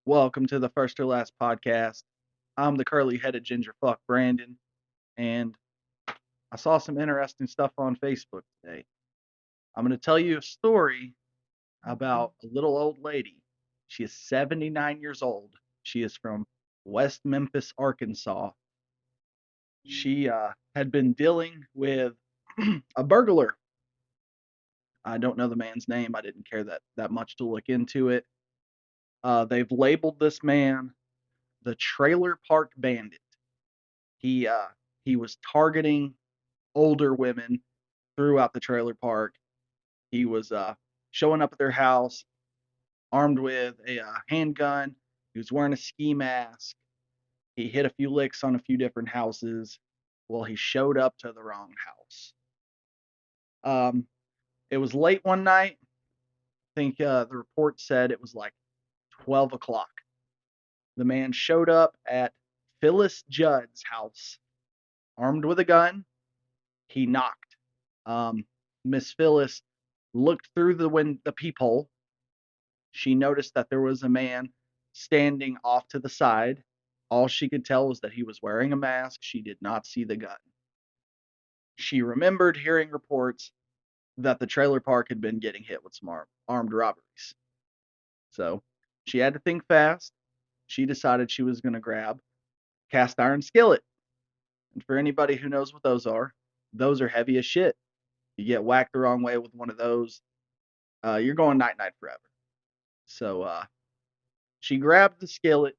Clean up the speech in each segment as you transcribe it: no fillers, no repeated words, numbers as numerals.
Welcome to the First or Last podcast. I'm the curly-headed ginger fuck Brandon, and I saw some interesting stuff on Facebook today. I'm going to tell you a story about a little old lady. She is 79 years old. She is from West Memphis, Arkansas. She had been dealing with a burglar. I don't know the man's name. I didn't care that much to look into it. They've labeled this man the Trailer Park Bandit. He uh, he was targeting older women throughout the trailer park. He was showing up at their house armed with a handgun. He was wearing a ski mask. He hit a few licks on a few different houses. Well, he showed up to the wrong house. Um, it was late one night. I think the report said it was like 12 o'clock. The man showed up at Phyllis Judd's house armed with a gun. He knocked. Um, Miss Phyllis looked through the peephole. She noticed that there was a man standing off to the side. All she could tell was that he was wearing a mask. She did not see the gun. She remembered hearing reports that the trailer park had been getting hit with some armed robberies. So she had to think fast. She decided she was going to grab cast iron skillet. And for anybody who knows what those are heavy as shit. You get whacked the wrong way with one of those, you're going night night forever. So she grabbed the skillet,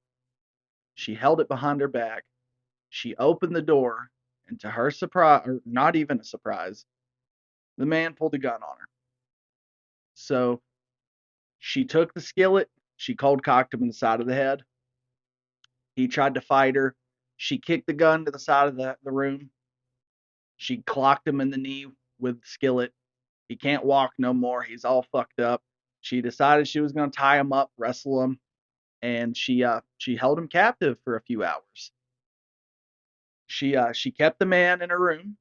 she held it behind her back, she opened the door, and to her surprise, or not even a surprise, the man pulled a gun on her. So she took the skillet, she cold cocked him in the side of the head. He tried to fight her. She kicked the gun to the side of the room. She clocked him in the knee with the skillet. He can't walk no more. He's all fucked up. She decided she was going to tie him up, wrestle him, and she held him captive for a few hours. She kept the man in her room.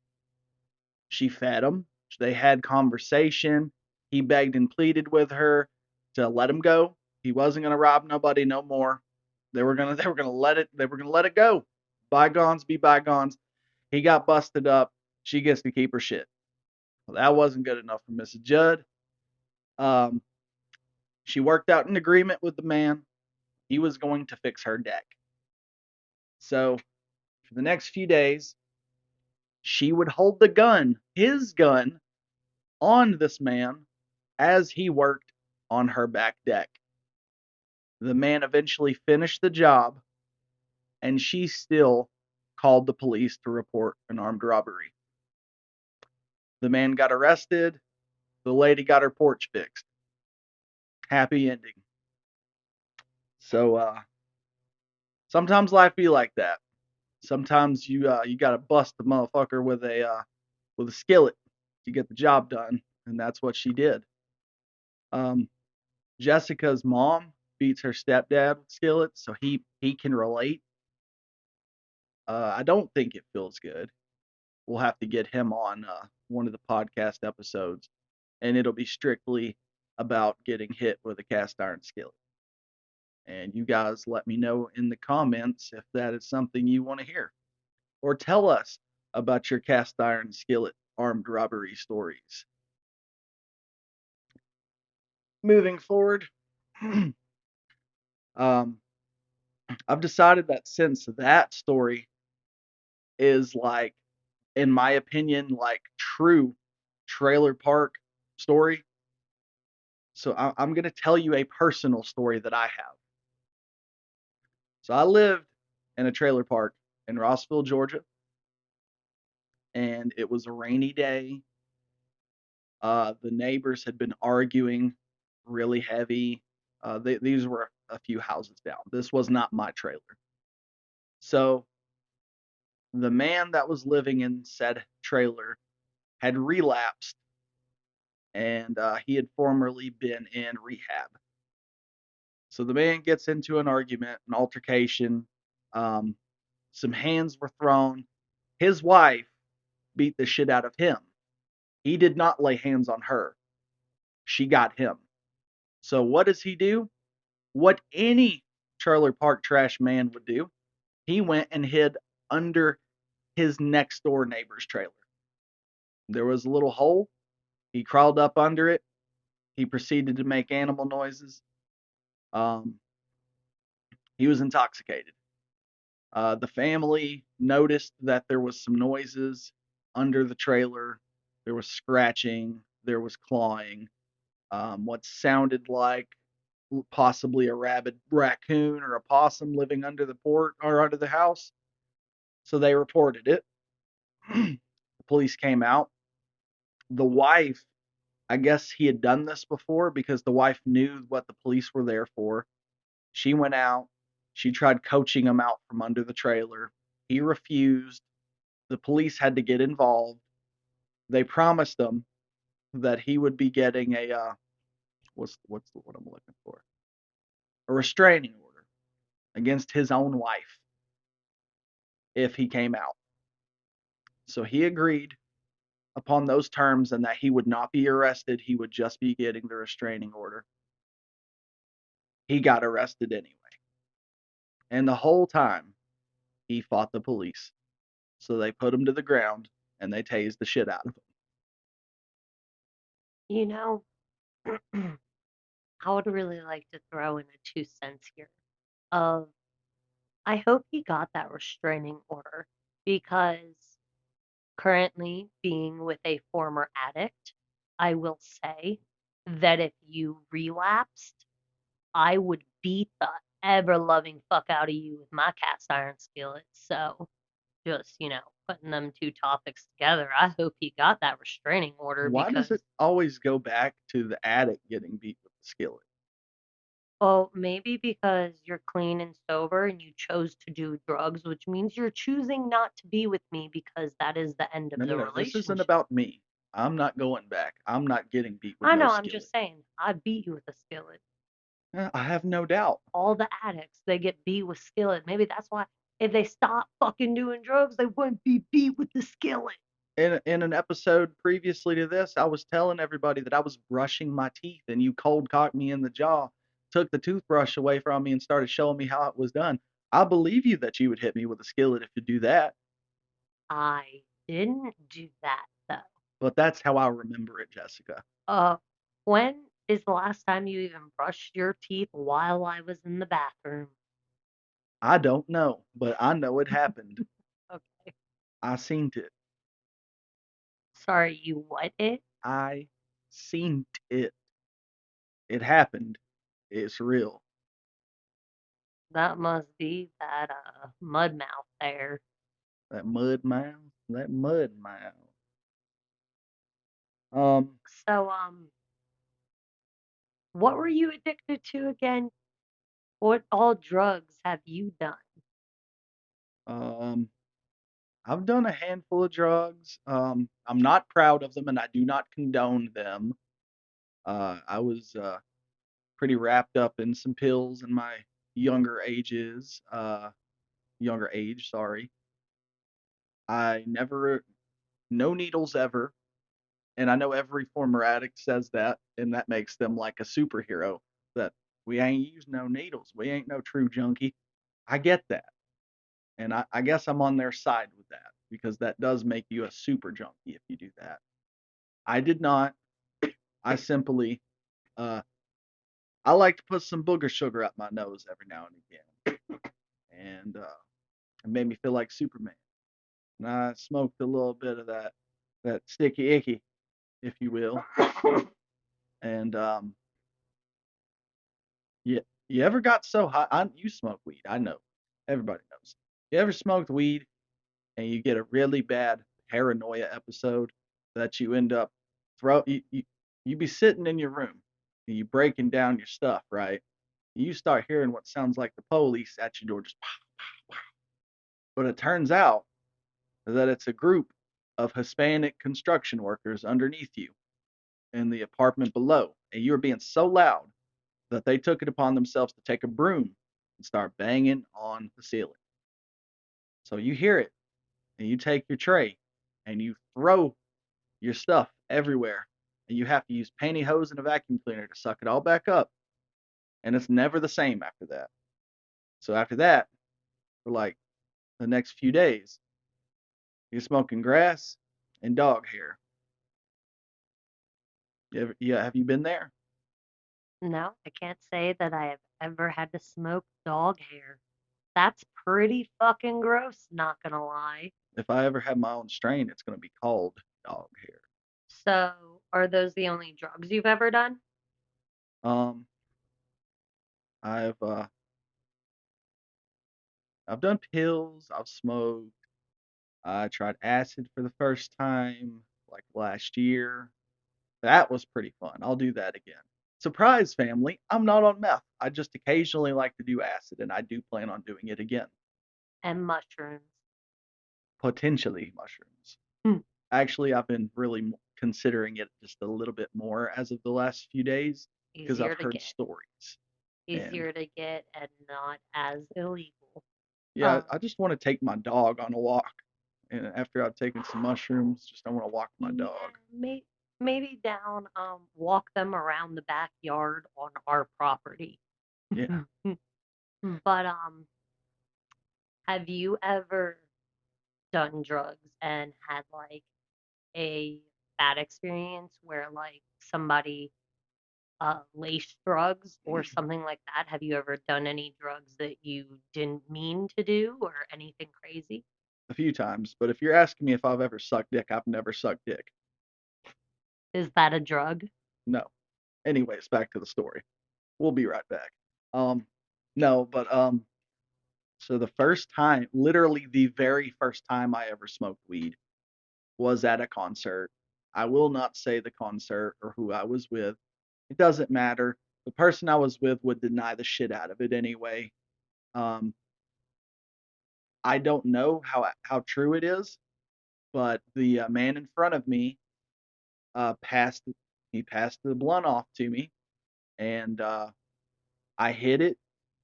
She fed him. They had conversation. He begged and pleaded with her to let him go. He wasn't going to rob nobody no more. They were gonna let it go. Bygones be bygones. He got busted up. She gets to keep her shit. Well, that wasn't good enough for Mrs. Judd. Um, she worked out an agreement with the man. He was going to fix her deck. So for the next few days, she would hold the gun, his gun, on this man as he worked on her back deck. The man eventually finished the job, and she still called the police to report an armed robbery. The man got arrested. The lady got her porch fixed. Happy ending. So sometimes life be like that. Sometimes you gotta bust the motherfucker with a skillet to get the job done, and that's what she did. Um, Jessica's mom beats her stepdad with skillets, so he can relate. I don't think it feels good. We'll have to get him on one of the podcast episodes, and it'll be strictly about getting hit with a cast iron skillet. And you guys let me know in the comments if that is something you want to hear, or tell us about your cast iron skillet armed robbery stories. Moving forward, um, I've decided that since that story is like, in my opinion, like true trailer park story, so I'm going to tell you a personal story that I have. So I lived in a trailer park in Rossville, Georgia, and it was a rainy day. The neighbors had been arguing really heavy. These were a few houses down. This was not my trailer. So the man that was living in said trailer had relapsed, and he had formerly been in rehab. So the man gets into an argument, an altercation. Um, some hands were thrown. His wife beat the shit out of him. He did not lay hands on her. She got him. So what does he do? What any trailer park trash man would do. He went and hid under his next door neighbor's trailer. There was a little hole. He crawled up under it. He proceeded to make animal noises. Um, he was intoxicated. The family noticed that there was some noises under the trailer. There was scratching. There was clawing. What sounded like possibly a rabid raccoon or a possum living under the port or under the house. So they reported it. The police came out. The wife, I guess he had done this before because the wife knew what the police were there for. She went out. She tried coaching him out from under the trailer. He refused. The police had to get involved. They promised him that he would be getting a what's the word I'm looking for? A restraining order against his own wife if he came out. So he agreed upon those terms and that he would not be arrested. He would just be getting the restraining order. He got arrested anyway. And the whole time, he fought the police. So they put him to the ground and they tased the shit out of him. You know, I would really like to throw in a 2 cents here of I hope he got that restraining order because currently being with a former addict, I will say that if you relapsed, I would beat the ever loving fuck out of you with my cast iron skillet. So just, putting them two topics together, I hope he got that restraining order Why does because, it always go back to the addict getting beat with the skillet? well, maybe because you're clean and sober and you chose to do drugs, which means you're choosing not to be with me because that is the end of No, no, the no. This isn't relationship. about me. I'm not going back. I'm not getting beat with I no know, I'm skillet. just saying, I'd beat you with a skillet. I have no doubt. All the addicts, they get beat with skillet. Maybe that's why if they stop fucking doing drugs, they wouldn't be beat with the skillet. In an episode previously to this, I was telling everybody that I was brushing my teeth and you cold cocked me in the jaw, took the toothbrush away from me and started showing me how it was done. I believe you that you would hit me with a skillet if you do that, I didn't do that though. but that's how I remember it, Jessica. Uh, when is the last time you even brushed your teeth while I was in the bathroom? I don't know, but I know it happened. Okay. I seen it. Sorry, you what it? I seen it. It happened. It's real. That must be that mud mouth there. That mud mouth. That mud mouth. Um, So, what were you addicted to again? What all drugs have you done? um, I've done a handful of drugs. I'm not proud of them and I do not condone them. I was pretty wrapped up in some pills in my younger ages. Younger age, sorry. I never, no needles ever. And I know every former addict says that, and that makes them like a superhero. That we ain't used no needles. We ain't no true junkie. I get that. And I guess I'm on their side with that because that does make you a super junkie if you do that. I did not. I simply, uh, I like to put some booger sugar up my nose every now and again, and it made me feel like Superman. And I smoked a little bit of that sticky icky, if you will. And you ever got so high? You smoke weed, I know. Everybody knows. You ever smoked weed and you get a really bad paranoia episode that you end up you be sitting in your room and you breaking down your stuff, right? You start hearing what sounds like the police at your door, just pow, pow, pow. But it turns out that it's a group of Hispanic construction workers underneath you in the apartment below, and you were being so loud that they took it upon themselves to take a broom and start banging on the ceiling. So you hear it, and you take your tray and you throw your stuff everywhere, and you have to use pantyhose and a vacuum cleaner to suck it all back up, and it's never the same after that. So after that, for like the next few days, you're smoking grass and dog hair. Yeah, have you been there? No, I can't say that I have ever had to smoke dog hair. That's pretty fucking gross, not gonna lie. If I ever have my own strain, it's going to be called dog hair. So, are those the only drugs you've ever done? Um, I've uh, I've done pills. I've smoked. I tried acid for the first time like last year. That was pretty fun. I'll do that again. Surprise, family! I'm not on meth. I just occasionally like to do acid, and I do plan on doing it again. And mushrooms. Potentially mushrooms. Hmm. Actually, I've been really considering it just a little bit more as of the last few days because I've Easier to heard get. stories. And Easier to get and not as illegal. yeah, Um, I just want to take my dog on a walk. And after I've taken some mushrooms, just I want to walk my yeah, dog. maybe down, walk them around the backyard on our property. Yeah. But have you ever done drugs and had like a bad experience where like somebody laced drugs or something like that? Have you ever done any drugs that you didn't mean to do or anything crazy? A few times, but if you're asking me if I've ever sucked dick, I've never sucked dick. Is that a drug? No. Anyways, back to the story. We'll be right back. Um, no, but so the first time, literally the very first time I ever smoked weed was at a concert. I will not say the concert or who I was with. It doesn't matter. The person I was with would deny the shit out of it anyway. Um, I don't know how true it is, but the man in front of me passed he passed the blunt off to me, and I hit it.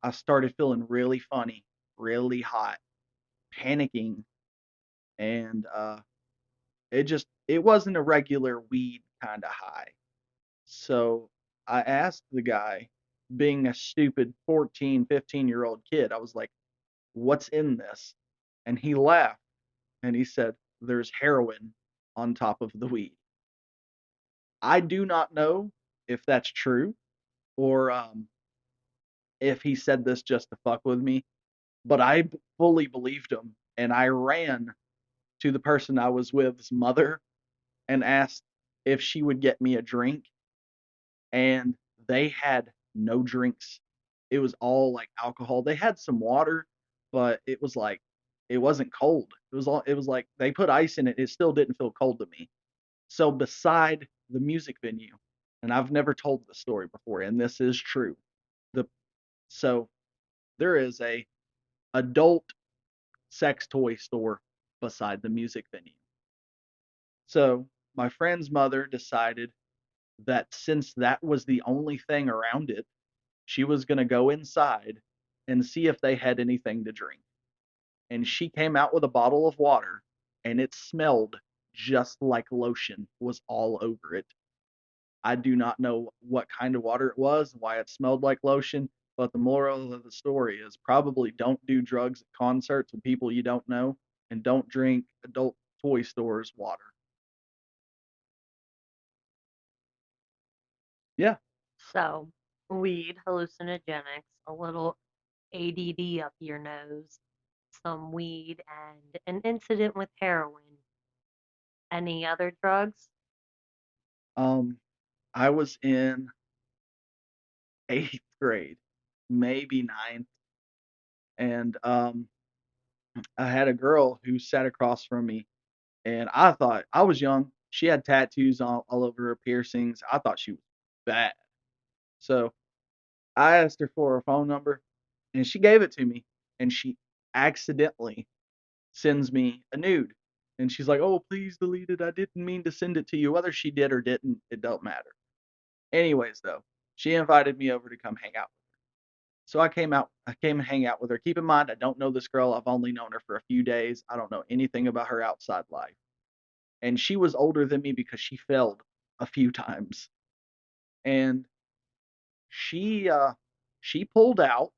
I started feeling really funny, really hot, panicking, and it wasn't a regular weed kind of high. So I asked the guy, being a stupid 14, 15-year-old kid, I was like, "What's in this?" And he laughed and he said, "There's heroin on top of the weed." I do not know if that's true or if he said this just to fuck with me, but I fully believed him, and I ran to the person I was with's mother and asked if she would get me a drink, and they had no drinks. It was all like alcohol. They had some water, but it was like it wasn't cold. It was like they put ice in it. It still didn't feel cold to me. So beside the music venue, and I've never told the story before, and this is true. The so there is a adult sex toy store beside the music venue. So my friend's mother decided that since that was the only thing around it, she was going to go inside and see if they had anything to drink. And she came out with a bottle of water, and it smelled just like lotion was all over it. I do not know what kind of water it was, why it smelled like lotion, but the moral of the story is probably don't do drugs at concerts with people you don't know, and don't drink adult toy stores water. Yeah. So, weed, hallucinogenics, a little ADD up your nose, some weed, and an incident with heroin. Any other drugs? Um, I was in eighth grade, maybe ninth, and I had a girl who sat across from me, and I thought I was young. She had tattoos all over her piercings. I thought she was bad. So I asked her for her phone number, and she gave it to me, and she accidentally sends me a nude. And she's like, "Oh, please delete it. I didn't mean to send it to you." Whether she did or didn't, it don't matter. Anyways, though, she invited me over to come hang out. So I came and hang out with her. Keep in mind, I don't know this girl. I've only known her for a few days. I don't know anything about her outside life. And she was older than me because she failed a few times. And she she pulled out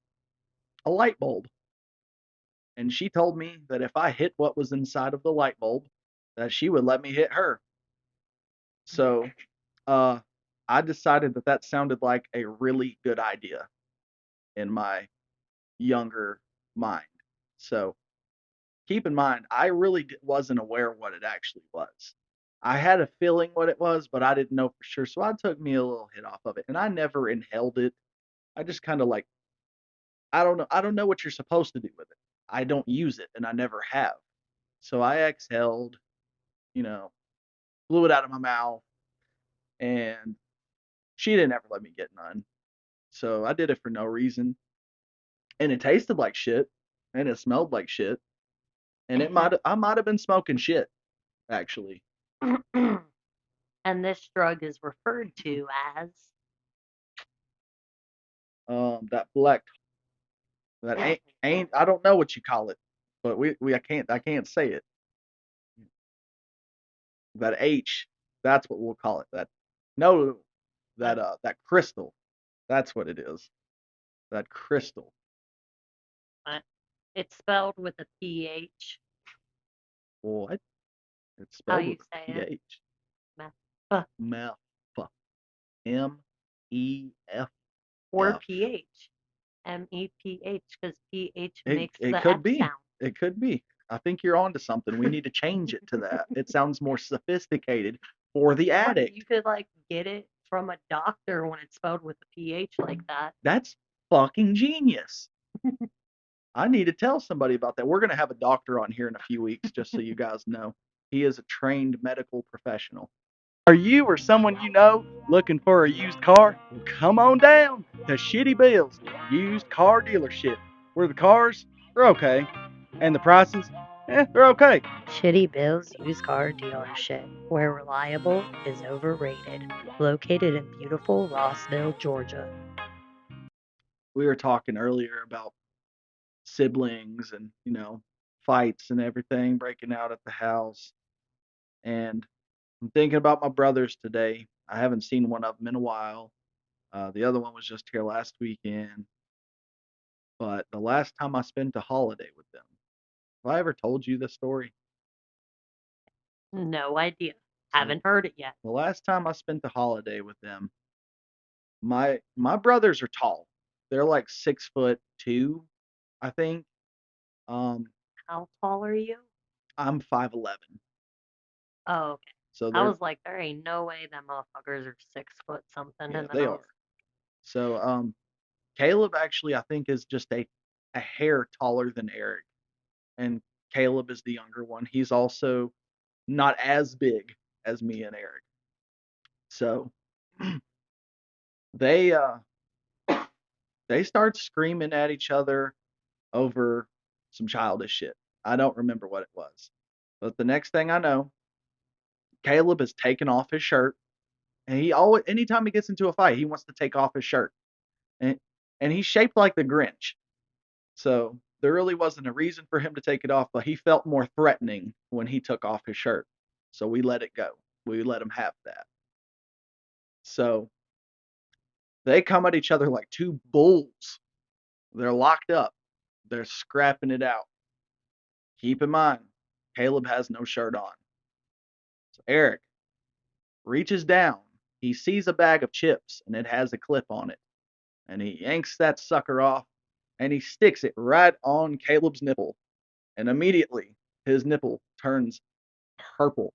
a light bulb. And she told me that if I hit what was inside of the light bulb, that she would let me hit her. So uh, I decided that that sounded like a really good idea in my younger mind. So keep in mind, I really wasn't aware what it actually was. I had a feeling what it was, but I didn't know for sure. So I took me a little hit off of it, and I never inhaled it. I just kind of like, I don't know. I don't know what you're supposed to do with it. I don't use it, and I never have. So I exhaled, you know, blew it out of my mouth, and she didn't ever let me get none. So I did it for no reason, and it tasted like shit, and it smelled like shit, and I might have been smoking shit actually. And this drug is referred to as That black, that ain't I don't know what you call it, but we I can't say it. That H, that's what we'll call it. That no, that crystal, that's what it is. That crystal. it's spelled with a PH. What? It's How spelled you with a say it? PH. Meth. Meth. MEF. Or PH. MEPH, because PH makes It the could F be. sound. It could be. I think you're onto something. We need to change it to that. It sounds more sophisticated for the addict. You could like get it from a doctor when it's spelled with a PH like that. That's fucking genius. I need to tell somebody about that. We're going to have a doctor on here in a few weeks, just so you guys know. He is a trained medical professional. Are you or someone you know looking for a used car? Well, come on down to Shitty Bill's used car dealership, where the cars are okay and the prices, they're okay. Shitty Bill's used car dealership, where reliable is overrated. Located in beautiful Rossville, Georgia. We were talking earlier about siblings and, fights and everything breaking out at the house. And I'm thinking about my brothers today. I haven't seen one of them in a while. The other one was just here last weekend. But the last time I spent a holiday with them, have I ever told you this story? No idea. So Haven't heard it yet. the last time I spent the holiday with them, my brothers are tall. They're like 6'2", I think. Um, How tall are you? I'm 5'11", Oh, okay. so I they're was like, there ain't no way them motherfuckers are 6 foot something. yeah And then they I are. was, So Caleb actually I think is just a hair taller than Eric, and Caleb is the younger one. He's also not as big as me and Eric. So they they start screaming at each other over some childish shit. I don't remember what it was. But the next thing I know, Caleb has taken off his shirt, and he always anytime he gets into a fight, he wants to take off his shirt. And and he's shaped like the Grinch. So there really wasn't a reason for him to take it off, but he felt more threatening when he took off his shirt. So we let it go. We let him have that. So they come at each other like two bulls. They're locked up. They're scrapping it out. Keep in mind, Caleb has no shirt on. So Eric reaches down. He sees a bag of chips and it has a clip on it. And he yanks that sucker off and he sticks it right on Caleb's nipple. And immediately his nipple turns purple.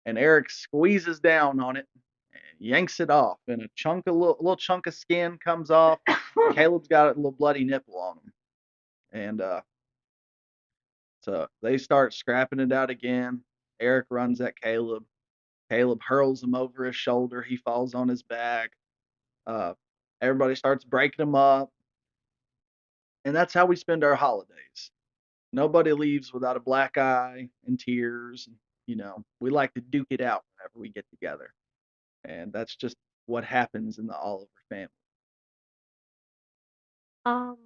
And Eric squeezes down on it and yanks it off. And little chunk of skin comes off. Caleb's got a little bloody nipple on him. And so they start scrapping it out again. Eric runs at Caleb. Caleb hurls him over his shoulder. He falls on his back. Uh, Everybody starts breaking him up. And that's how we spend our holidays. Nobody leaves without a black eye and tears. We like to duke it out whenever we get together. And that's just what happens in the Oliver family. um,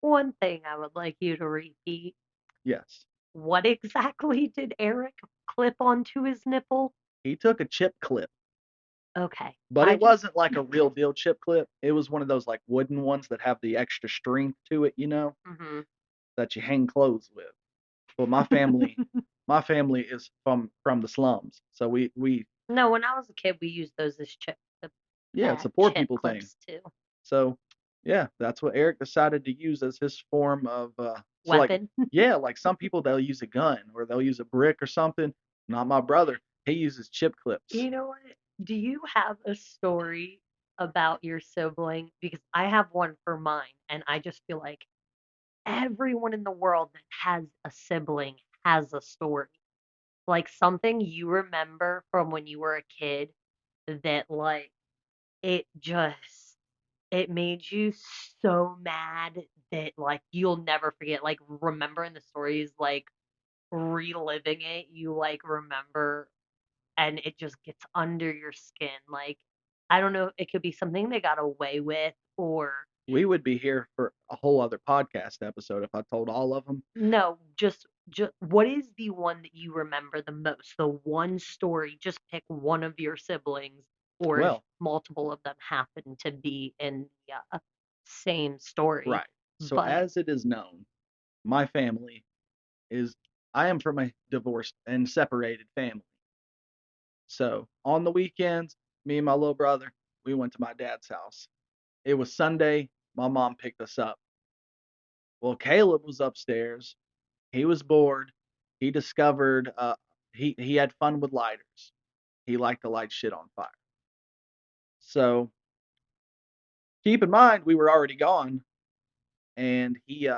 one thing I would like you to repeat. Yes. What exactly did Eric clip onto his nipple? He took a chip clip Okay. But I it just wasn't like a real deal chip clip. It was one of those like wooden ones that have the extra strength to it, mhm. that you hang clothes with. But my family is from the slums, so we No, when I was a kid, we used those as yeah, it's a poor chip people thing. clips too. So yeah, that's what Eric decided to use as his form of so like Weapon. yeah, like some people they'll use a gun or they'll use a brick or something. Not my brother. He uses chip clips. You know what? Do you have a story about your sibling? Because I have one for mine, and I just feel like everyone in the world that has a sibling has a story. Like something you remember from when you were a kid that like it just it made you so mad that like you'll never forget. Like remembering the stories, like reliving it, you like remember and it just gets under your skin. Like, I don't know, it could be something they got away with or We would be here for a whole other podcast episode if I told all of them. no, just what is the one that you remember the most? The one story, just pick one of your siblings or if Well, multiple of them happen to be in the same story. right. So But as it is known, my family is I am from a divorced and separated family. So on the weekends, me and my little brother, we went to my dad's house. It was Sunday. My mom picked us up. Well, Caleb was upstairs. He was bored. He discovered he had fun with lighters. He liked to light shit on fire. So keep in mind we were already gone, and he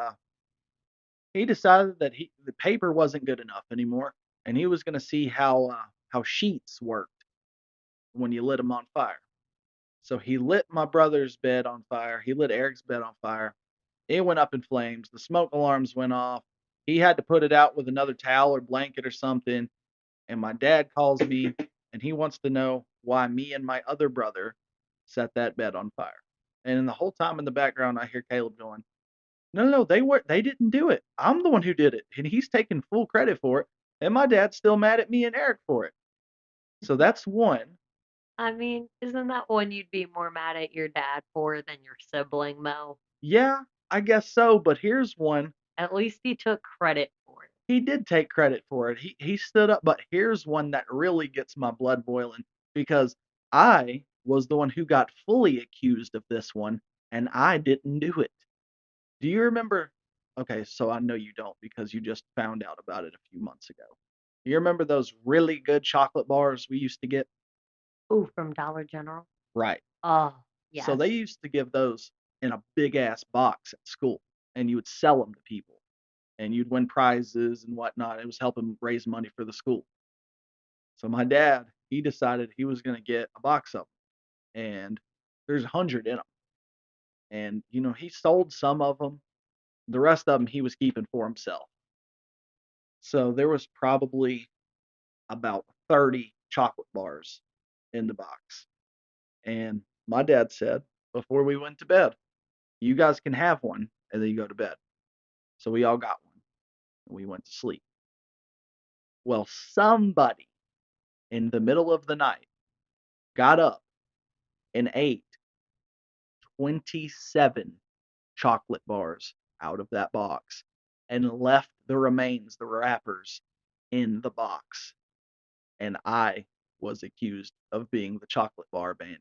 decided that the paper wasn't good enough anymore, and he was going to see how sheets worked when you lit them on fire. So he lit my brother's bed on fire. He lit Eric's bed on fire. It went up in flames. The smoke alarms went off. He had to put it out with another towel or blanket or something. And my dad calls me and he wants to know why me and my other brother set that bed on fire. And the whole time in the background, I hear Caleb going, "No, no, no, they didn't do it. I'm the one who did it." And he's taking full credit for it. And my dad's still mad at me and Eric for it. So that's one. I mean, isn't that one you'd be more mad at your dad for than your sibling, Mo? Yeah, I guess so. But here's one. At least he took credit for it. He did take credit for it. He stood up, but here's one that really gets my blood boiling because I was the one who got fully accused of this one and I didn't do it. Do you remember? Okay, so I know you don't because you just found out about it a few months ago. You remember those really good chocolate bars we used to get? Ooh, from Dollar General? Right. Oh, So they yes. used to give those in a big ass box at school and you would sell them to people and you'd win prizes and whatnot. It was helping raise money for the school. So my dad, he decided he was going to get a box of them, and there's 100 in them. And he sold some of them. The rest of them he was keeping for himself. So there was probably about 30 chocolate bars in the box. And my dad said before we went to bed, "You guys can have one, and then you go to bed." So we all got one, and we went to sleep. Well, somebody in the middle of the night got up and ate 27 chocolate bars out of that box and left the remains, the wrappers, in the box. And I was accused of being the chocolate bar bandit.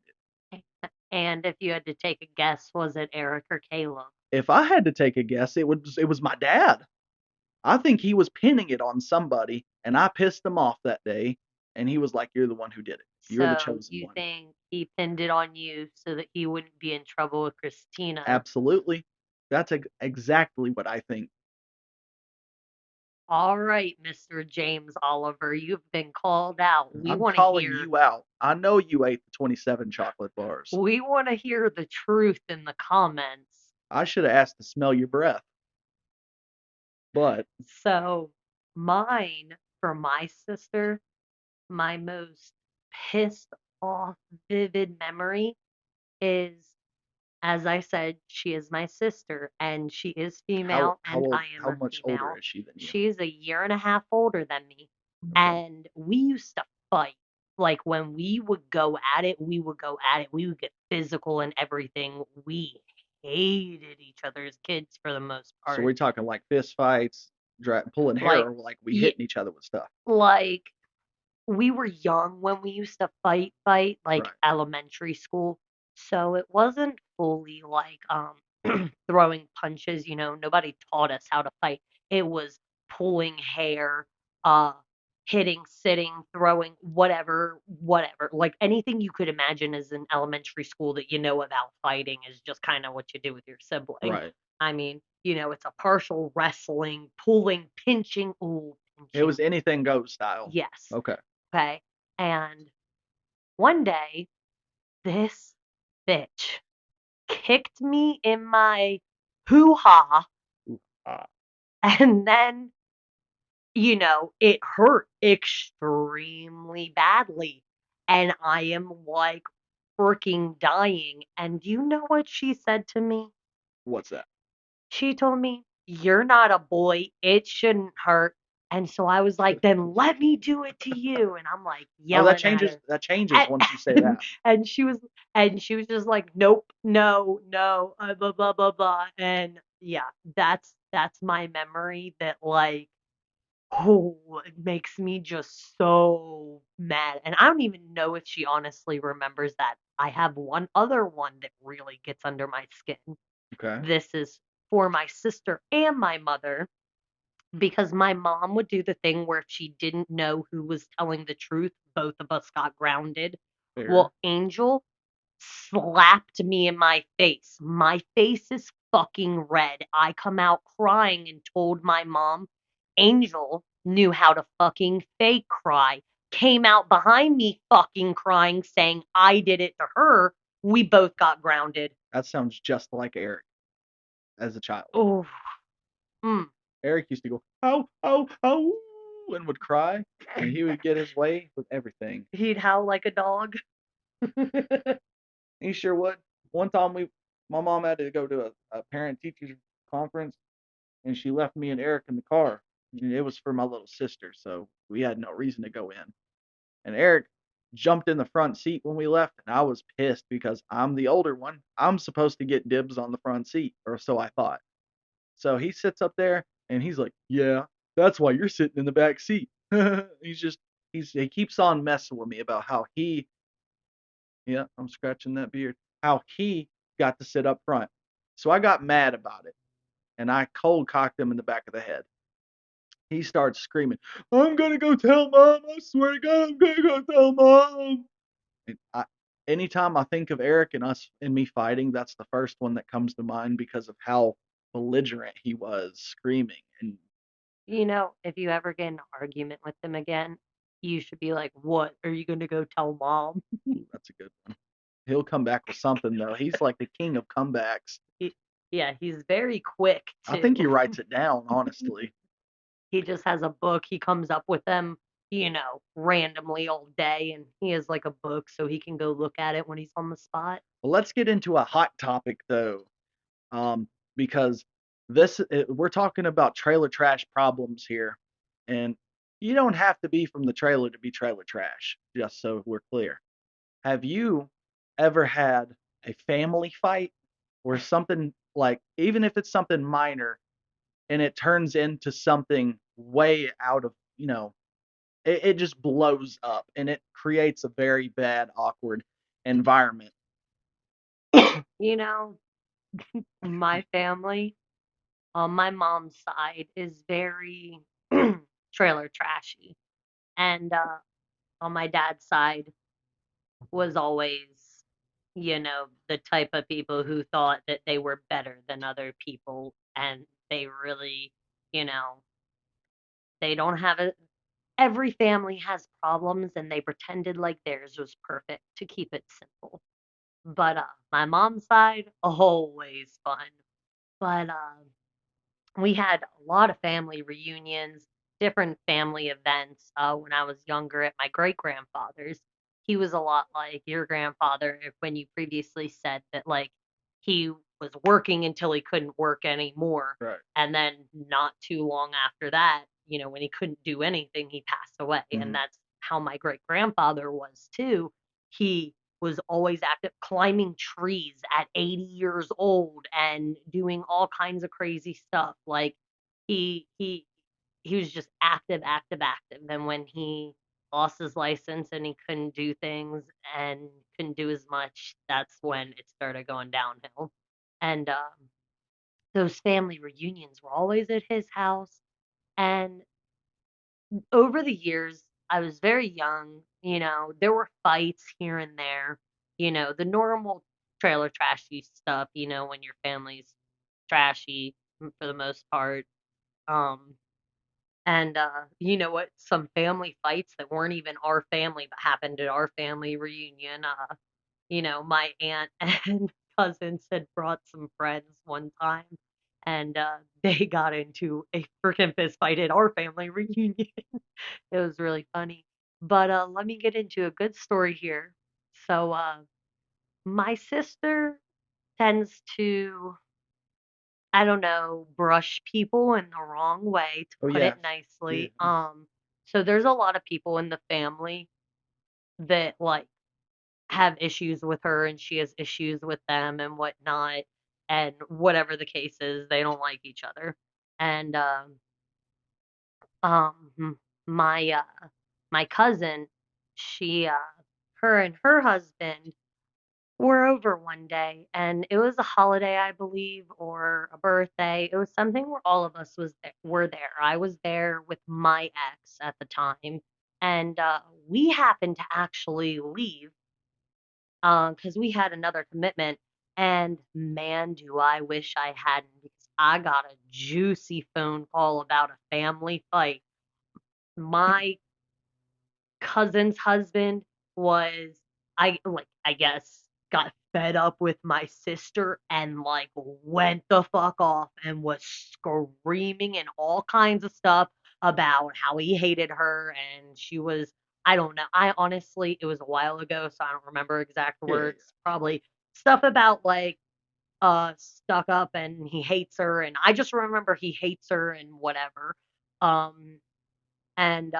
And if you had to take a guess, was it Eric or Caleb? If I had to take a guess, it was my dad. I think he was pinning it on somebody, and I pissed him off that day. And he was like, "You're the one who did it. You're the So chosen you one." think he pinned it on you so that he wouldn't be in trouble with Christina? Absolutely. That's exactly what I think. All right, Mr. James Oliver, you've been called out. I'm calling you out. I know you ate the 27 chocolate bars. We want to hear the truth in the comments. I should have asked to smell your breath. But So, mine for my sister, my most pissed off vivid memory is, as I said, she is my sister and she is how female how and old I am how a much older female. is she than you? She's a year and a half older than me Okay. and we used to fight. like when we would go at it, we would go at it. We would get physical and everything. We hated each other as kids for the most So part. we're talking like fist fights, pulling hair, Like, or like we yeah, hitting each other with stuff. like we were young when we used to fight, like Right. elementary school. So it wasn't fully like throwing punches, nobody taught us how to fight. It was pulling hair, uh hitting, sitting, throwing, whatever. Like anything you could imagine as an elementary school that about fighting is just kind of what you do with your sibling. Right. I mean, it's a partial wrestling, pulling, pinching, ooh, It pinching. was anything goes style. Yes. Okay. Okay. And one day, this bitch kicked me in my hoo ha, Uh, and then, it hurt extremely badly. And I am like freaking dying. And do you know what she said to me? what's that? She told me, "You're not a boy. It shouldn't hurt." And so I was like, "Then let me do it to you." And I'm like Oh, that yelling at changes. her. That changes And, once you say that. and she was just like, "Nope, no, no, blah blah blah blah." And yeah, that's my memory that like, oh, it makes me just so mad. And I don't even know if she honestly remembers that. I have one other one that really gets under my skin. Okay. This is for my sister and my mother, because my mom would do the thing where if she didn't know who was telling the truth, both of us got grounded. Fair. Well, Angel slapped me in my face. My face is fucking red. I come out crying and told my mom. Angel knew how to fucking fake cry. Came out behind me fucking crying, saying I did it to her. We both got grounded. That sounds just like Eric as a child. Oh, mm. Eric used to go, "Ow, ow, ow," and would cry, and he would get his way with everything. He'd howl like a dog. He sure would. One time my mom had to go to a parent teachers conference, and she left me and Eric in the car. And it was for my little sister, so we had no reason to go in. And Eric jumped in the front seat when we left, and I was pissed because I'm the older one. I'm supposed to get dibs on the front seat, or so I thought. So he sits up there and he's like, "Yeah, that's why you're sitting in the back seat." He keeps on messing with me about how yeah, I'm scratching that beard, how he got to sit up front. So I got mad about it and I cold cocked him in the back of the head. He starts screaming, "I'm gonna go tell mom! I swear to God, I'm gonna go tell mom!" And anytime I think of Eric and us and me fighting, that's the first one that comes to mind because of how belligerent he was screaming. And If you ever get in an argument with them again, you should be like, "What? Are you gonna go tell mom?" ooh, that's a good one. He'll come back with something though. He's like the king of comebacks. He, yeah, he's very quick I think he too. writes it down, honestly. He just has a book. He comes up with them, randomly all day, and he has like a book so he can go look at it when he's on the spot. Well, let's get into a hot topic though, because we're talking about trailer trash problems here, and you don't have to be from the trailer to be trailer trash. Just so we're clear, have you ever had a family fight or something like, even if it's something minor, and it turns into something way out of, it just blows up and it creates a very bad, awkward environment. You know, my family on my mom's side is very trailer trashy, and on my dad's side was always, the type of people who thought that they were better than other people, and they really, you know, they don't have it. Every family has problems, and they pretended like theirs was perfect to keep it simple. But my mom's side, always fun. But we had a lot of family reunions, different family events when I was younger at my great grandfather's. He was a lot like your grandfather when you previously said that, like, he was working until he couldn't work anymore. Right. And then not too long after that, when he couldn't do anything, he passed away. And Hmm. that's how my great-grandfather was too. He was always active climbing trees at 80 years old and doing all kinds of crazy stuff. Like he he he was just active, active, active. And when he lost his license and he couldn't do things and couldn't do as much, that's when it started going downhill. And those family reunions were always at his house. And over the years, I was very young, there were fights here and there, the normal trailer trashy stuff, when your family's trashy for the most part. Um, and you know what? Some family fights that weren't even our family but happened at our family reunion. My aunt and cousins had brought some friends one time, and they got into a freaking fist fight at our family reunion. It was really funny. But let me get into a good story here. So, my sister tends to, I don't know, brush people in the wrong way, to Oh put yeah, it yeah. nicely. So there's a lot of people in the family that like have issues with her and she has issues with them and whatnot. And whatever the case is, they don't like each other. And my my cousin, she her and her husband were over one day, and it was a holiday, I believe, or a birthday. It was something where all of us were there. I was there with my ex at the time, and we happened to actually leave because we had another commitment. And man, do I wish I hadn't, because I got a juicy phone call about a family fight. My cousin's husband was, I guess, got fed up with my sister and like went the fuck off and was screaming and all kinds of stuff about how he hated her. And she was, I don't know, I honestly, it was a while ago, so I don't remember exact Yeah, yeah. words. Probably stuff about like stuck up and he hates her, and I just remember he hates her and whatever. um and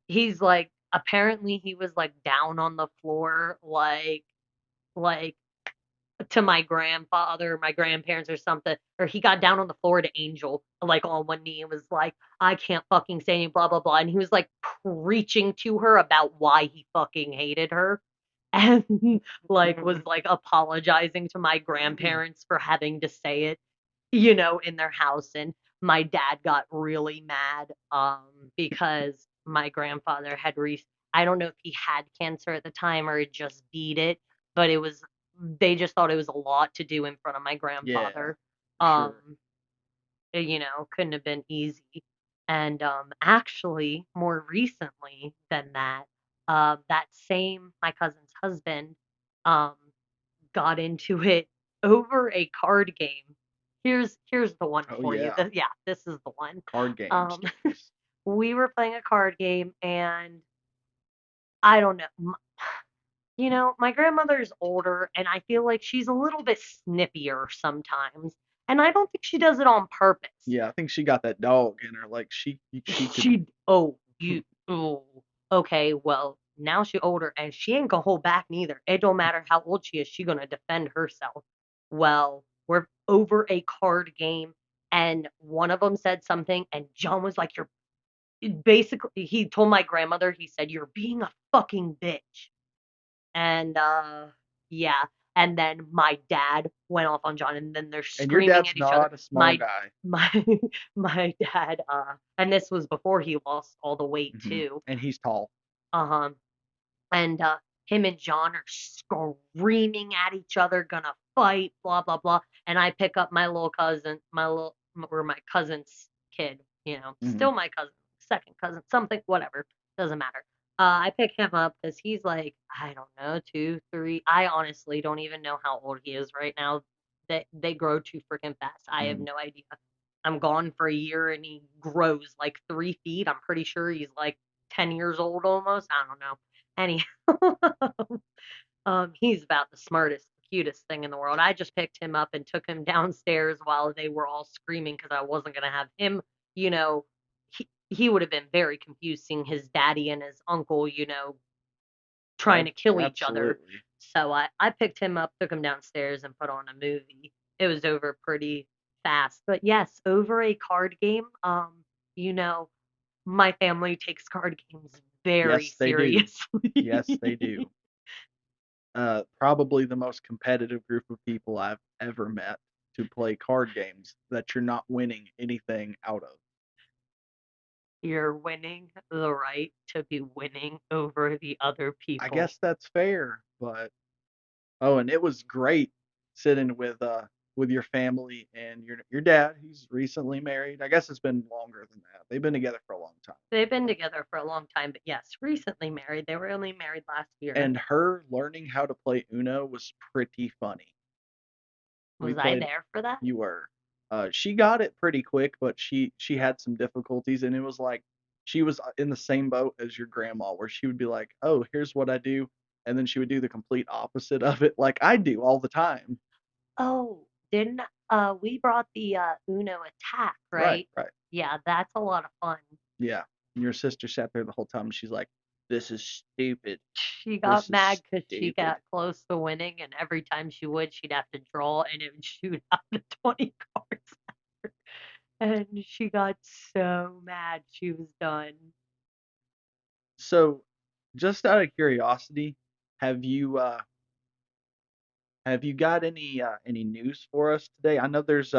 he's like, apparently he was like down on the floor, like to my grandfather, my grandparents or something, or he got down on the floor to Angel, like on one knee, and was like, I can't fucking say any blah blah blah. And he was like preaching to her about why he fucking hated her. And like was like apologizing to my grandparents for having to say it, in their house. And my dad got really mad because my grandfather had I don't know if he had cancer at the time or had just beat it, but they just thought it was a lot to do in front of my Yeah, grandfather. for Um, sure. couldn't have been easy. And actually, more recently than that, that same my cousin's husband um got into it over a card game. Here's the one Oh for you. yeah, Yeah, this is the one. card game Um, stories. we were playing a card game, and I don't know. My grandmother's older, and I feel like she's a little bit snippier sometimes, and I don't think she does it on purpose. Yeah, I think she got that dog in her. Like she could. She oh, okay, well, now she older and she ain't gonna hold back neither. It don't matter how old she is, she gonna defend herself. Well, we're over a card game, and one of them said something, and John was like, "You're," basically, he told my grandmother, he said, "You're being a fucking bitch." And yeah, and then my dad went off on John, and then they're And your screaming dad's at each other. not a small My guy. my my dad, and this was before he lost all the weight too. And he's tall. Uh-huh. And him and John are screaming at each other, gonna fight, blah blah blah. And I pick up my little cousin, or my cousin's kid, Hmm. still my cousin, second cousin, something, whatever, doesn't matter. I pick him up because he's like, I don't know, 2, 3. I honestly don't even know how old he is right now. They grow too freaking fast. I have Hmm. no idea. I'm gone for a year and he grows like 3 feet. I'm pretty sure he's like 10 years old almost. I don't know. Anyhow, he's about the smartest, cutest thing in the world. I just picked him up and took him downstairs while they were all screaming because I wasn't gonna have him, you know, he would have been very confused seeing his daddy and his uncle, trying to kill each other. Absolutely. So I picked him up, took him downstairs, and put on a movie. It was over pretty fast. But yes, over a card game, you know, my family takes card games very Yes, they do. seriously. Yes, they do. Probably the most competitive group of people I've ever met to play card games that you're not winning anything out of. You're winning the right to be winning over the other I people. guess that's fair, but oh, and it was great sitting with your family and your dad. He's recently married. I guess it's been longer than that. They've been together for a long time. They've been together for a long time, but yes, recently married. They were only married last year. And her learning how to play Uno was pretty funny. We Was I played there for that? You were. She got it pretty quick, but she had some difficulties, and it was like she was in the same boat as your grandma, where she would be like, "Oh, here's what I do," and then she would do the complete opposite of it, like I do all the time. Oh, didn't we brought the Uno Attack, Right, right? right. Yeah, that's a lot of fun. Yeah. And your sister sat there the whole time, and she's like, "This is stupid. She got This mad is because she stupid." got close to winning, and every time she would, she'd have to draw, and it would shoot out the 20 cards. And she got so mad she was done. So, just out of curiosity, have you uh have you got any news for us today? I know there's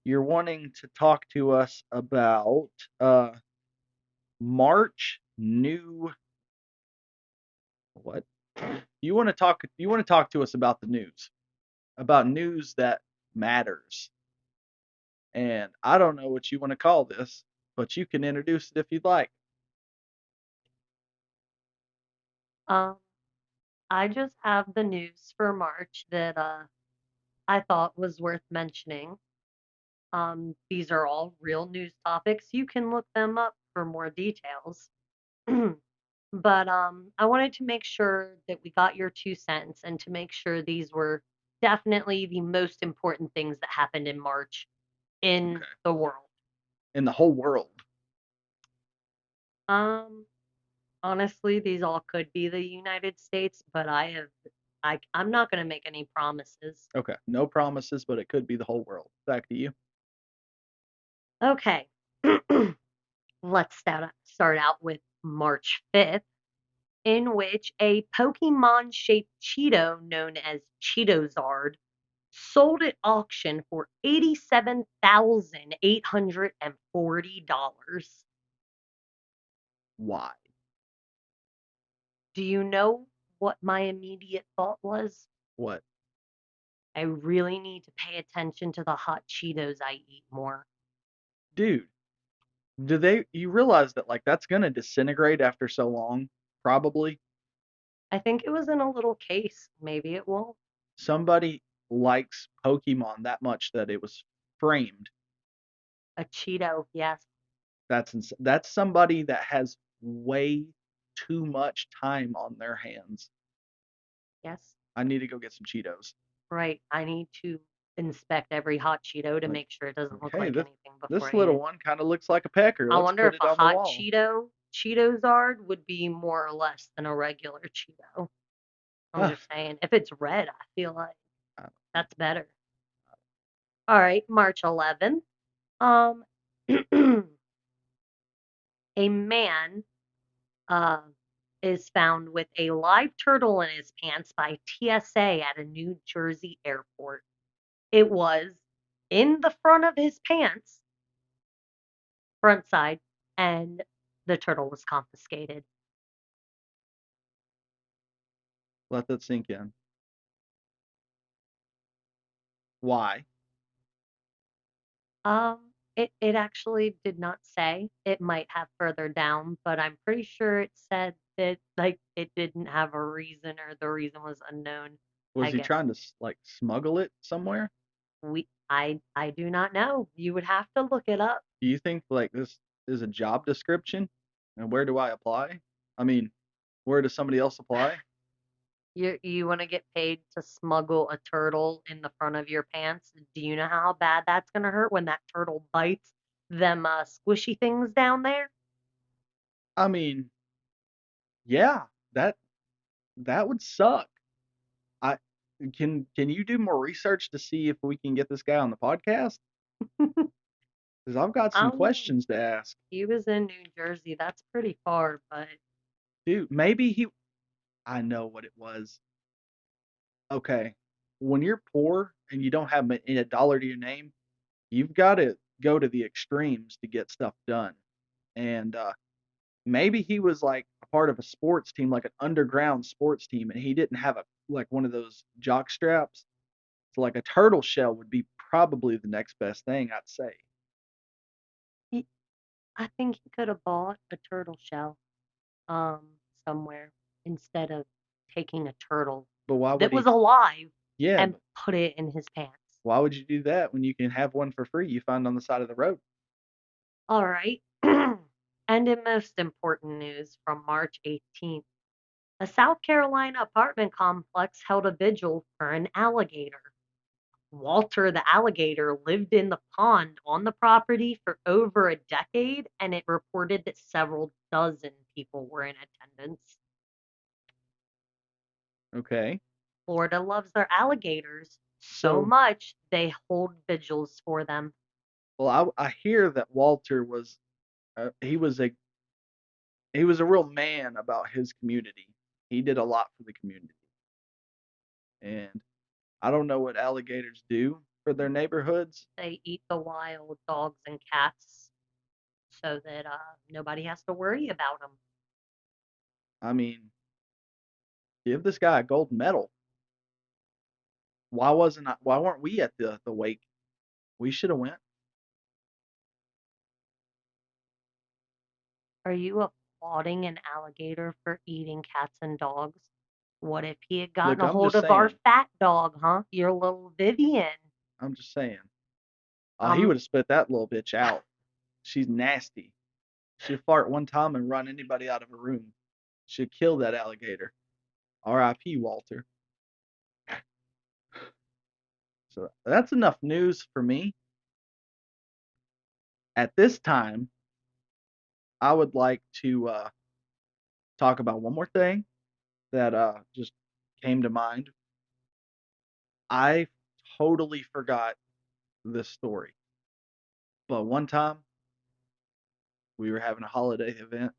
you're wanting to talk to us about uh March new what? You want to talk to us about the news. About news that matters. And I don't know what you want to call this, but you can introduce it if you'd like. Um, I just have the news for March that I thought was worth mentioning. These are all real news topics. You can look them up for more details. But I wanted to make sure that we got your 2 cents and to make sure these were definitely the most important things that happened in March in Okay. the world. In the whole world. Um, Honestly, these all could be the United States, but I'm not going to make any promises. Okay. No promises, but it could be the whole world. Back to you. Okay. Let's start out with March 5th, in which a Pokemon shaped Cheeto known as Cheetozard sold at auction for $87,840. Why? Do you know what my immediate thought was? What? I really need to pay attention to the hot Cheetos I eat more. Dude, you realize that like that's gonna disintegrate after so long? Probably. I think it was in a little case. Maybe it won't. Somebody likes Pokemon that much that it was framed. A Cheeto, yes. That's somebody that has way too much time on their hands. Yes. I need to go get some Cheetos. Right. I need to inspect every hot Cheeto to Like, make sure it doesn't look hey, like this anything this before I eat little it. one kind of looks like a pecker. I Let's wonder put if it a on the hot wall. Cheetozard would be more or less than a regular Cheeto. I'm Huh. just saying. If it's red, I feel like Uh, that's better. All right, March 11th. Um, a man uh, is found with a live turtle in his pants by TSA at a New Jersey airport. It was in the front of his pants, front side, and the turtle was confiscated. Let that sink in. Why? It actually did not say. It might have further down, but I'm pretty sure it said that like it didn't have a reason or the reason was unknown. Was I he guess trying to like smuggle it somewhere? I do not know. You would have to look it up. Do you think like this is a job description? And where do I apply? I mean, where does somebody else apply? You want to get paid to smuggle a turtle in the front of your pants? Do you know how bad that's gonna hurt when that turtle bites them squishy things down there? I mean, yeah, that that would suck. I can you do more research to see if we can get this guy on the podcast? Because I've got some Um, questions to ask. he was in New Jersey. That's pretty far, but Dude, maybe he. I know what it was. Okay, when you're poor and you don't have a dollar to your name, you've got to go to the extremes to get stuff done. And maybe he was like a part of a sports team, like an underground sports team, and he didn't have a like one of those jock straps. So like a turtle shell would be probably the next best thing, I'd say. he, I think he could have bought a turtle shell um somewhere instead of taking a turtle But why would that he? was alive Yeah, and but put it in his pants. why would you do that when you can have one for free you find on the side of the road? All right. And in most important news from March 18th, a South Carolina apartment complex held a vigil for an alligator. Walter the alligator lived in the pond on the property for over a decade, and it reported that several dozen people were in attendance. Okay. Florida loves their alligators so So, much they hold vigils for them. well, I hear that Walter was he was a real man about his community. He did a lot for the community, and I don't know what alligators do for their neighborhoods. They eat the wild dogs and cats so that nobody has to worry about them. I mean, give this guy a gold medal. Why weren't we at the wake? We should have went. Are you applauding an alligator for eating cats and dogs? What if he had gotten Look, a I'm hold just of our saying. fat dog, huh? Your little Vivian. I'm just saying. He Um, would have spit that little bitch out. She's nasty. She'd fart one time and run anybody out of a room. She'd kill that alligator. R.I.P. Walter. So that's enough news for me. At this time, I would like to talk about one more thing that just came to mind. I totally forgot this story, but one time we were having a holiday event,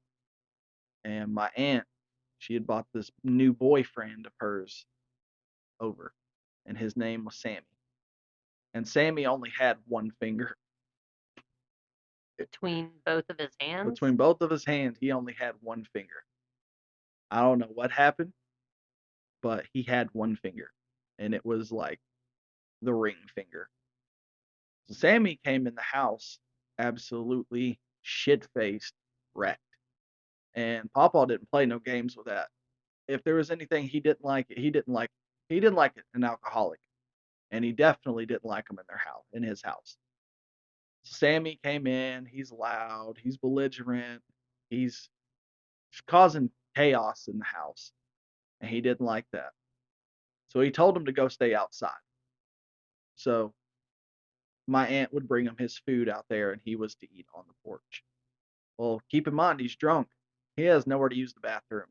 and my aunt, she had bought this new boyfriend of hers over, and his name was Sammy. And Sammy only had one finger. between both of his hands. Between both of his hands, he only had one finger. I don't know what happened, but he had one finger, and it was like the ring finger. So Sammy came in the house absolutely shit faced, wrecked. And Pawpaw didn't play no games with that. If there was anything he didn't like, he didn't like an alcoholic, and he definitely didn't like him in their house, in his house. Sammy came in. He's loud. He's belligerent. He's causing chaos in the house, and he didn't like that. So he told him to go stay outside. So my aunt would bring him his food out there, and he was to eat on the porch. Well, keep in mind he's drunk. He has nowhere to use the bathroom.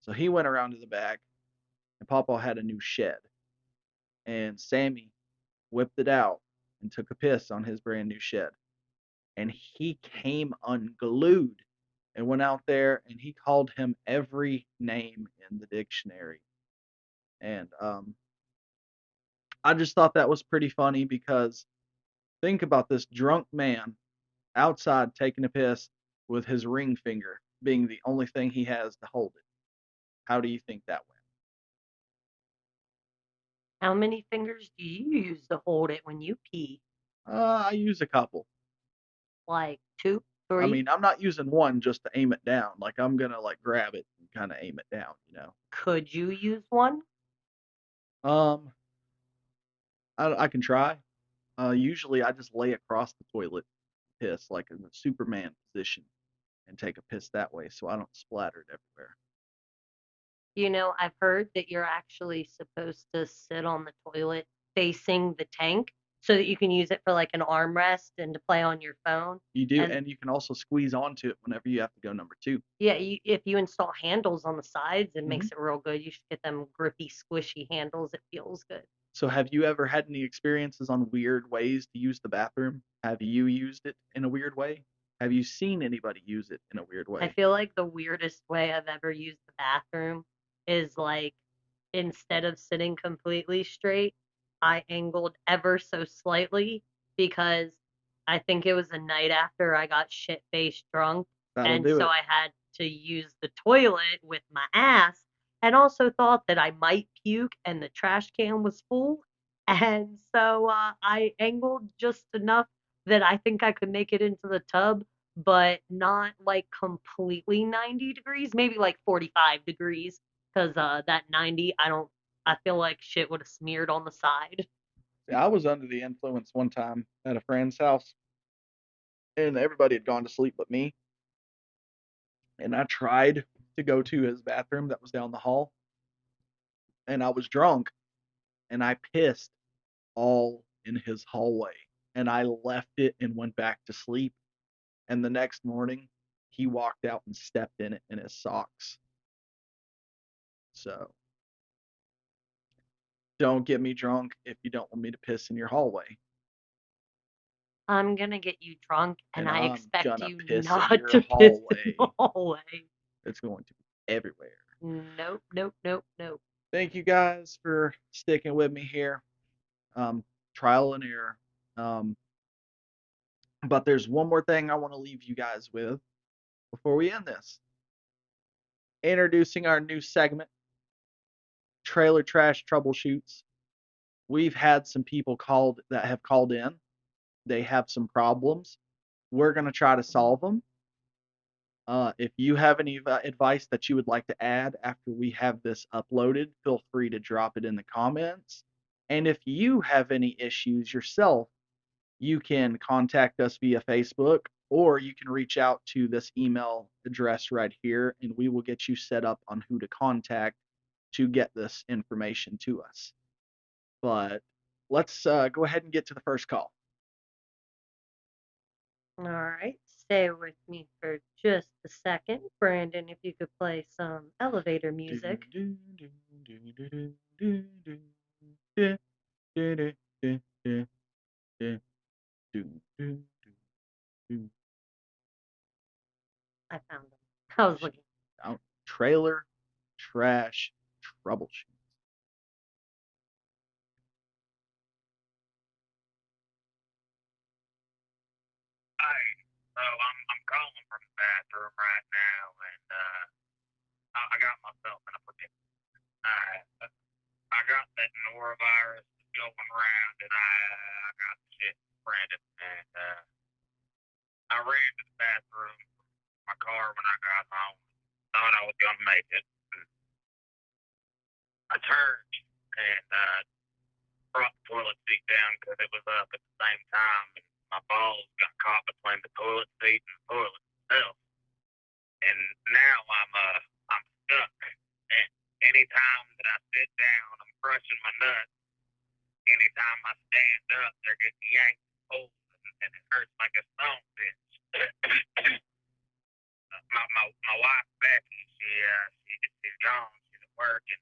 So he went around to the back, and Papa had a new shed, and Sammy whipped it out and took a piss on his brand new shed. And he came unglued and went out there and he called him every name in the dictionary. And I just thought that was pretty funny because think about this drunk man outside taking a piss with his ring finger being the only thing he has to hold it. How do you think that went? How many fingers do you use to hold it when you pee? I use a couple. Like two, I three? mean, I'm not using one just to aim it down. Like I'm gonna like grab it and kind of aim it down. Could you use one? Um, I can try. Usually I just lay across the toilet, piss like in the Superman position, and take a piss that way, so I don't splatter it everywhere. I've heard that you're actually supposed to sit on the toilet facing the tank so that you can use it for like an armrest and to play on your phone. You do, And and you can also squeeze onto it whenever you have to go number two. yeah, if you install handles on the sides, it Mhm. makes it real good. You should get them grippy, squishy handles. It feels good. So, have you ever had any experiences on weird ways to use the bathroom? Have you used it in a weird way? Have you seen anybody use it in a weird I way? feel like the weirdest way I've ever used the bathroom is like instead of sitting completely straight, I angled ever so slightly because I think it was a night after I got shit faced drunk. That'll And do so it. I had to use the toilet with my ass and also thought that I might puke and the trash can was full. And so I angled just enough that I think I could make it into the tub, but not like completely 90 degrees, maybe like 45 degrees, because that 90, I feel like shit would have smeared on the side. See, I was under the influence one time at a friend's house, and everybody had gone to sleep but me. And I tried to go to his bathroom that was down the hall, and I was drunk, and I pissed all in his hallway. And I left it and went back to sleep. And the next morning, he walked out and stepped in it in his socks. So don't get me drunk if you don't want me to piss in your hallway. I'm gonna get you drunk, and And I I'm expect gonna you piss in not your to piss in the hallway. hallway. It's going to be everywhere. Nope, nope, nope, nope. Thank you guys for sticking with me here. Um, Trial and error. Um, but there's one more thing I want to leave you guys with before we end this. Introducing our new segment, Trailer Trash Troubleshoots. We've had some people called that have called in. They have some problems. We're going to try to solve them. If you have any advice that you would like to add after we have this uploaded, feel free to drop it in the comments. And if you have any issues yourself, you can contact us via Facebook or you can reach out to this email address right here and we will get you set up on who to contact to get this information to us. But let's go ahead and get to the first call. All right, stay with me for just a second. Brandon, if you could play some elevator music. I found them. I was looking. Trailer trash troubleshoot. Hi. So I'm calling from the bathroom right now, and I got myself in a predicament. I got that norovirus going around, and I got the shit spreading, and I ran to the bathroom from my car when I got home. Thought I was gonna make it. And I turned and brought the toilet seat down because it was up at the same time, and my balls got caught between the toilet seat and the toilet itself. And now I'm stuck. And anytime that I sit down, I'm crushing my nuts. Anytime I stand up, they're getting yanked and pulled, and it hurts like a stone bitch. My wife Becky, she's gone. She's at work, and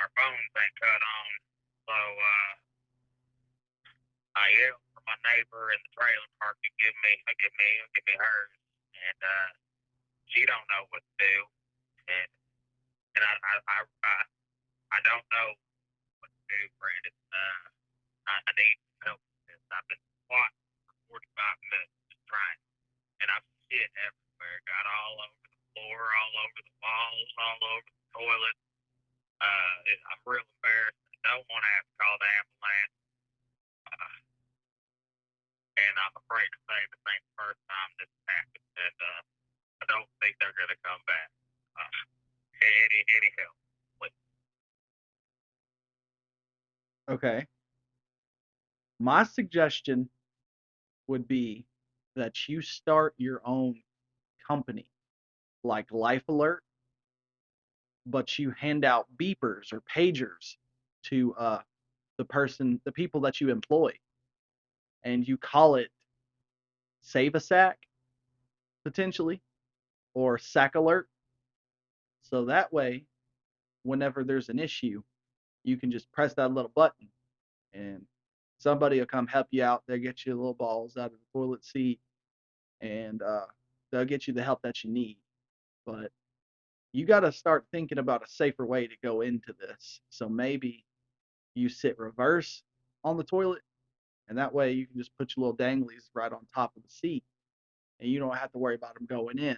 our phones ain't cut on. So I yelled for my neighbor in the trailer park to give me hers, and she don't know what to do, and I don't know what to do, Brandon. I need help with this. I've been squatting for 45 minutes just trying, and I've shit everywhere. Got all over the floor, all over the walls, all over the toilet. I'm real embarrassed. I don't want to have to call the ambulance, uh, and I'm afraid to say this ain't the first time this happened, and I don't think they're gonna come back. Any help, please? Okay. My suggestion would be that you start your own company like Life Alert, but you hand out beepers or pagers to the people that you employ. and you call it Save a Sack, potentially, or Sack Alert. So that way, whenever there's an issue, you can just press that little button and somebody will come help you out. They'll get you little balls out of the toilet seat and they'll get you the help that you need. But you got to start thinking about a safer way to go into this. So maybe you sit reverse on the toilet, and that way you can just put your little danglies right on top of the seat, and you don't have to worry about them going in.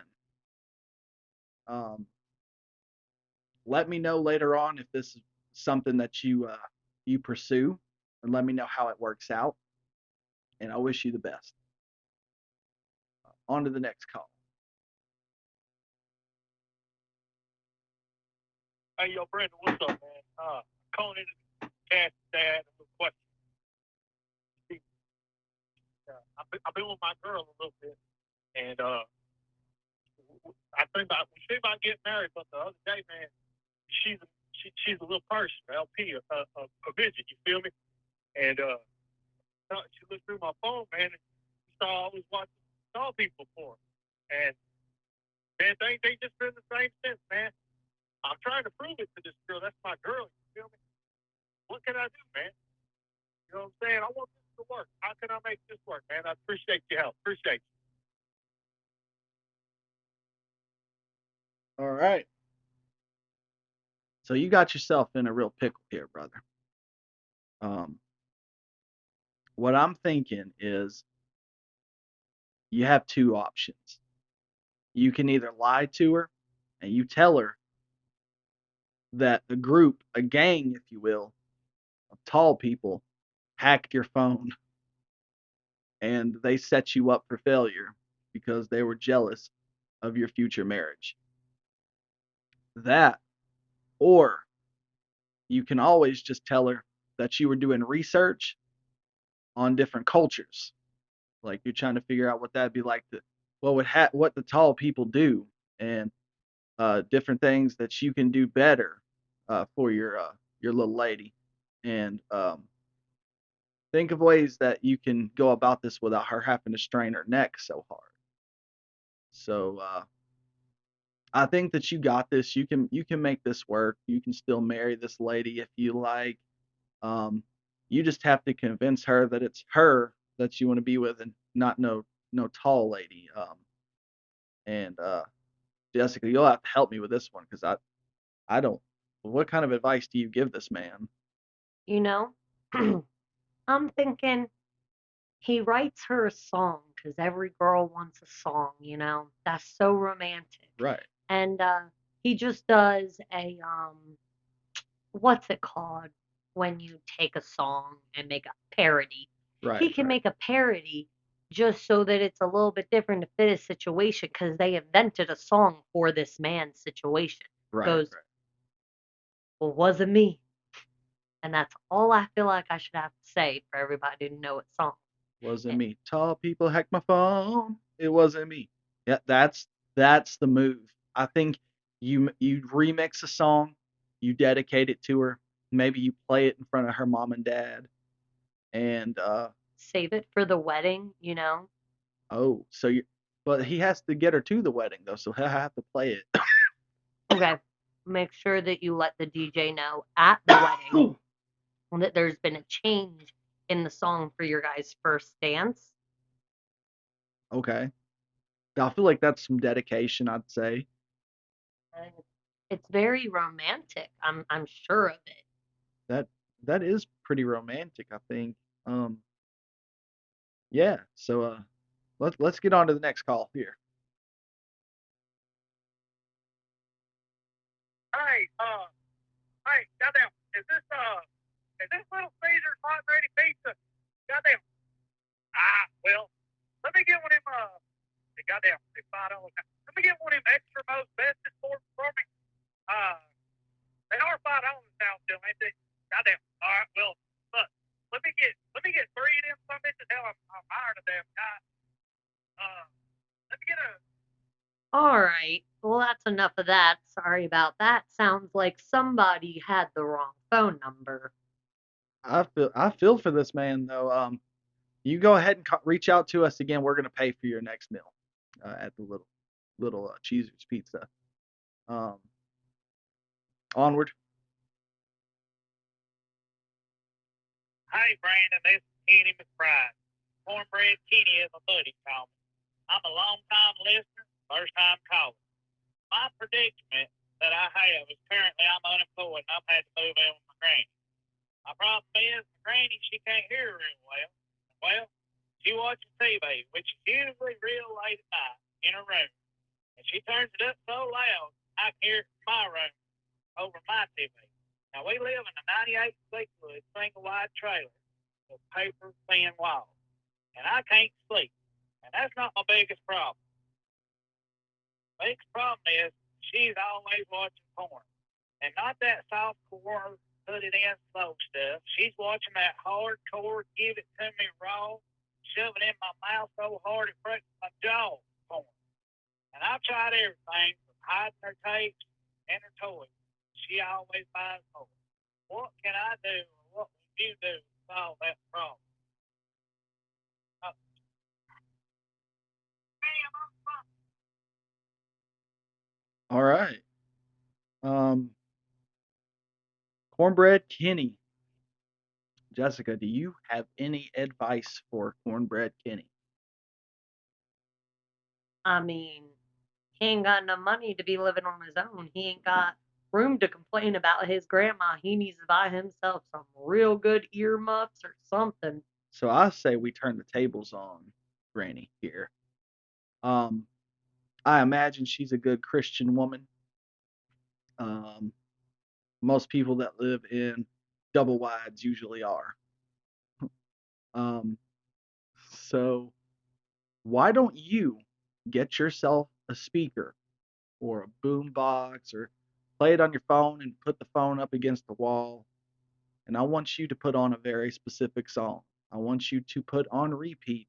Um, Let me know later on if this is something that you pursue, and let me know how it works out. And I wish you the best. On to the next call. Hey, yo, Brandon, what's up, man? Calling in to ask Dad a little question. I've been with my girl a little bit, and we think about getting married, but the other day, man, she's a little person, LP, a midget, you feel me? And she looked through my phone, man, and she saw I was watching tall people before. And man, they just been the same since, man. I'm trying to prove it to this girl. That's my girl, you feel me? What can I do, man? You know what I'm saying? I want this to work. How can I make this work, man? I appreciate your help. Appreciate you. All right. So you got yourself in a real pickle here, brother. What I'm thinking is you have two options. You can either lie to her and you tell her that a group, a gang, if you will, of tall people hacked your phone and they set you up for failure because they were jealous of your future marriage. That, or you can always just tell her that you were doing research on different cultures. Like you're trying to figure out what that'd be like to what the tall people do and different things that you can do better for your little lady. And think of ways that you can go about this without her having to strain her neck so hard. So I think that you got this. You can make this work. You can still marry this lady if you like. Um, you just have to convince her that it's her that you want to be with and not no tall lady. And Jessica, you'll have to help me with this one because I don't. What kind of advice do you give this man? You know, I'm thinking he writes her a song because every girl wants a song, you know? That's so romantic. Right, And he just does a what's it called when you take a song and make a parody? right, He can right, make a parody just so that it's a little bit different to fit his situation because they invented a song for this man's situation. right, Goes, well, wasn't me. And that's all I feel like I should have to say for everybody to know what song. Wasn't And me. Tall people hacked my phone. It wasn't me. Yeah, that's the move. I think you remix a song, you dedicate it to her. Maybe you play it in front of her mom and dad, and save it for the wedding, you know? oh, so you, but he has to get her to the wedding though, so he'll have to play it. Okay. Make sure that you let the DJ know at the wedding that there's been a change in the song for your guys' first dance. Okay, I feel like that's some dedication. I'd say And it's very romantic. I'm sure of it. that that is pretty romantic. I think. Yeah. So let's get on to the next call here. Hey, goddamn, is this Little Caesar's hot and ready pizza? Goddamn. Well, let me get one of them, goddamn, they $5. Let me get one of them extra most bestest for me. They are $5 now still, ain't they? Goddamn. All right, well, look, let me get three of them. Some bitches, hell, I'm hired a damn guy. Let me get a. All right. Well, that's enough of that. Sorry about that. Sounds like somebody had the wrong phone number. I feel for this man though. you go ahead and reach out to us again. We're going to pay for your next meal at the little Cheezer's Pizza. Onward. Hey, Brandon, this is Kenny McBride. Cornbread Kenny is my buddy called me. I'm a long-time listener, first-time caller. My predicament that I have is currently I'm unemployed and I've had to move in with my granny. My problem is my granny, she can't hear real well. Well, she watches TV, which is usually real late at night in her room. And she turns it up so loud, I can hear it from my room over my TV. Now, we live in a 98 Fleetwood single-wide trailer with paper-thin walls, and I can't sleep. And that's not my biggest problem. The biggest problem is she's always watching porn. And not that softcore, put it in slow stuff. She's watching that hardcore, give it to me raw, shove it in my mouth so hard it breaks my jaw porn. And I've tried everything from hiding her tapes and her toys. She always buys more. What can I do, or what would you do to solve that problem? All right. Cornbread Kenny. Jessica, do you have any advice for Cornbread Kenny? I mean, he ain't got enough money to be living on his own. He ain't got room to complain about his grandma. He needs to buy himself some real good earmuffs or something. So I say we turn the tables on Granny here. I imagine she's a good Christian woman. Most people that live in double wides usually are. So why don't you get yourself a speaker or a boom box or play it on your phone and put the phone up against the wall? And I want you to put on a very specific song. I want you to put on repeat,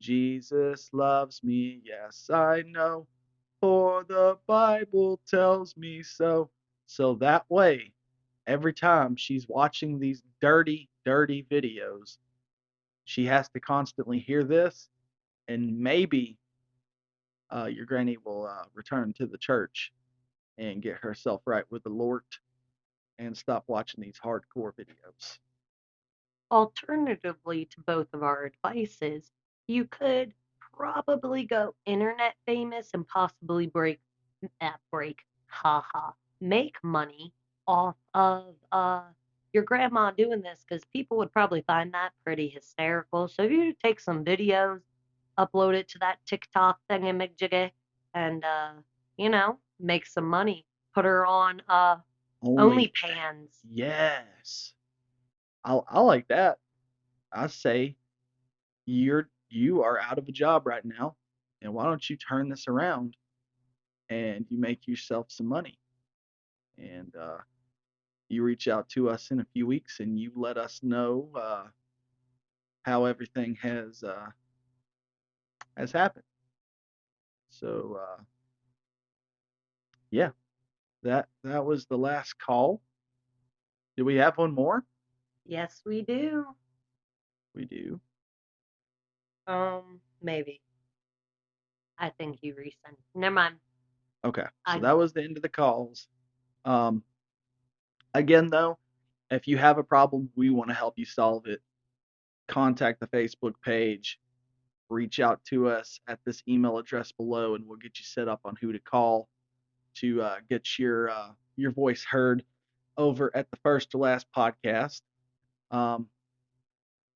Jesus loves me, yes I know, for the Bible tells me so. So that way, every time she's watching these dirty, dirty videos, she has to constantly hear this, and maybe your granny will return to the church and get herself right with the Lord and stop watching these hardcore videos. Alternatively to both of our advices, you could probably go internet famous and possibly make money off of your grandma doing this, because people would probably find that pretty hysterical. So if you take some videos, upload it to that TikTok thingamajiggy, and make some money. Put her on OnlyFans. Yes. I like that. I say you are out of a job right now, and why don't you turn this around and you make yourself some money? And you reach out to us in a few weeks and you let us know how everything has happened. So yeah, that was the last call. Do we have one more? Yes, we do. We do. Maybe. I think you resent. Never mind. Okay, so that was the end of the calls. Again, though, if you have a problem, we want to help you solve it. Contact the Facebook page. Reach out to us at this email address below, and we'll get you set up on who to call to get your voice heard over at the First to Last podcast.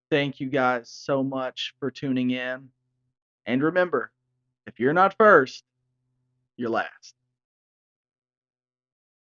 Thank you guys so much for tuning in. And remember, if you're not first, you're last.